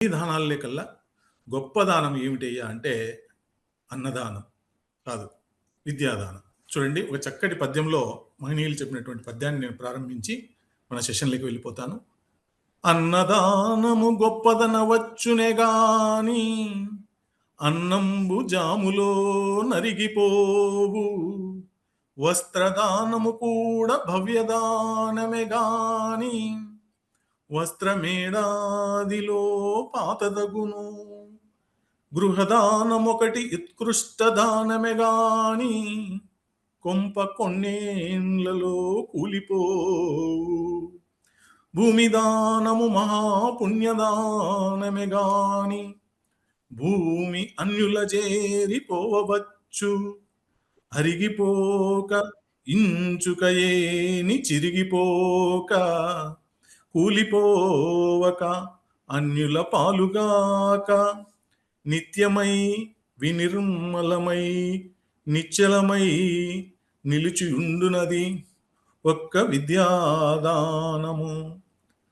ఈ దానాలే కల్లా గొప్ప దానం ఏమిటయ్యా అంటే అన్నదానం కాదు, విద్యాదానం. చూడండి, ఒక చక్కటి పద్యంలో మహనీయులు చెప్పినటువంటి పద్యాన్ని నేను ప్రారంభించి మన సెషన్‌లోకి వెళ్ళిపోతాను. అన్నదానము గొప్పదనవచ్చునే గాని అన్నంబు జాములో నరిగిపోవు, వస్త్రదానము కూడా భవ్యదానమే గాని వస్త్రమేడాదిలో పాతదగును, గృహదానమొకటి ఉత్కృష్ట దానమే గాని కొంప కొన్నేండ్లలో కూలిపోవు, భూమిదానము మహాపుణ్యదానమే గాని భూమి అన్యుల చేరిపోవచ్చు, అరిగిపోక ఇంచుక ఏని చిరిగిపోక కూలిపోవక అన్యుల పాలుగాక, నిత్యమై వినిర్మలమై నిశ్చలమై నిలిచియుండునది ఒక్క విద్యాదానము.